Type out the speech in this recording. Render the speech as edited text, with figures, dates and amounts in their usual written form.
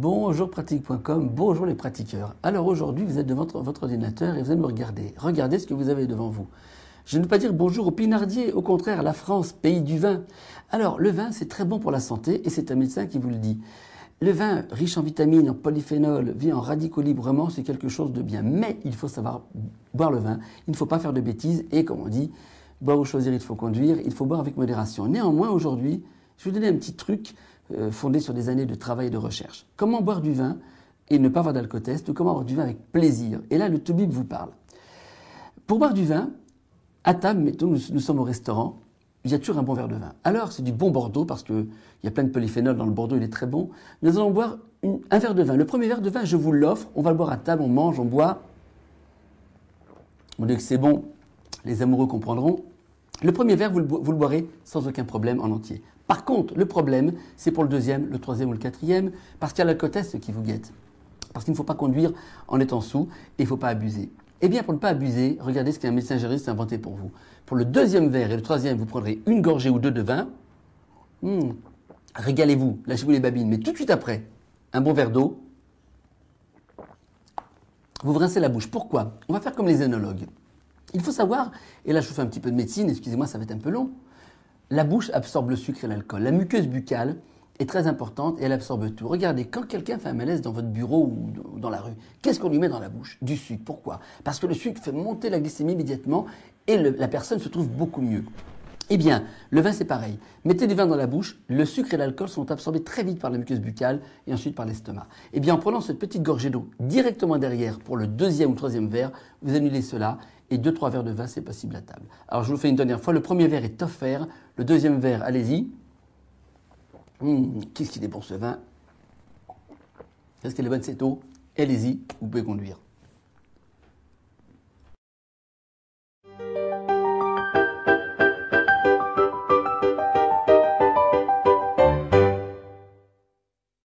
Bonjour pratique.com, bonjour les pratiqueurs. Alors aujourd'hui, vous êtes devant votre ordinateur et vous allez me regarder. Regardez ce que vous avez devant vous. Je ne veux pas dire bonjour au pinardier, au contraire, la France, pays du vin. Alors le vin, c'est très bon pour la santé et c'est un médecin qui vous le dit. Le vin, riche en vitamines, en polyphénol, en radicaux libres, vraiment, c'est quelque chose de bien. Mais il faut savoir boire le vin, il ne faut pas faire de bêtises et comme on dit, boire ou choisir, il faut conduire, il faut boire avec modération. Néanmoins, aujourd'hui, je vais vous donner un petit truc fondé sur des années de travail et de recherche. Comment boire du vin et ne pas avoir d'alcotest, ou comment boire du vin avec plaisir. Et là, le Toubib vous parle. Pour boire du vin, à table, mettons, nous sommes au restaurant, il y a toujours un bon verre de vin. Alors, c'est du bon Bordeaux, parce qu'il y a plein de polyphénol dans le Bordeaux, il est très bon. Nous allons boire un verre de vin. Le premier verre de vin, je vous l'offre, on va le boire à table, on mange, on boit. On dit que c'est bon, les amoureux comprendront. Le premier verre, vous le boirez sans aucun problème en entier. Par contre, le problème, c'est pour le deuxième, le troisième ou le quatrième, parce qu'il y a l'alcotest qui vous guette. Parce qu'il ne faut pas conduire en étant sous et il ne faut pas abuser. Eh bien, pour ne pas abuser, regardez ce qu'un médecin gériste a inventé pour vous. Pour le deuxième verre et le troisième, vous prendrez une gorgée ou deux de vin. Régalez-vous, lâchez-vous les babines. Mais tout de suite après, un bon verre d'eau. Vous vous rincez la bouche. Pourquoi? On va faire comme les œnologues. Il faut savoir, et là je vous fais un petit peu de médecine, excusez-moi, ça va être un peu long. La bouche absorbe le sucre et l'alcool. La muqueuse buccale est très importante et elle absorbe tout. Regardez, quand quelqu'un fait un malaise dans votre bureau ou dans la rue, qu'est-ce qu'on lui met dans la bouche? Du sucre. Pourquoi? Parce que le sucre fait monter la glycémie immédiatement et la personne se trouve beaucoup mieux. Eh bien, le vin c'est pareil. Mettez du vin dans la bouche, le sucre et l'alcool sont absorbés très vite par la muqueuse buccale et ensuite par l'estomac. Eh bien, en prenant cette petite gorgée d'eau directement derrière pour le deuxième ou troisième verre, vous annulez cela et 2-3 verres de vin, c'est possible à table. Alors, je vous le fais une dernière fois. Le premier verre est offert. Le deuxième verre, allez-y. Qu'est-ce qu'il est bon ce vin? Qu'est-ce qu'il est bon cette eau? Allez-y, vous pouvez conduire.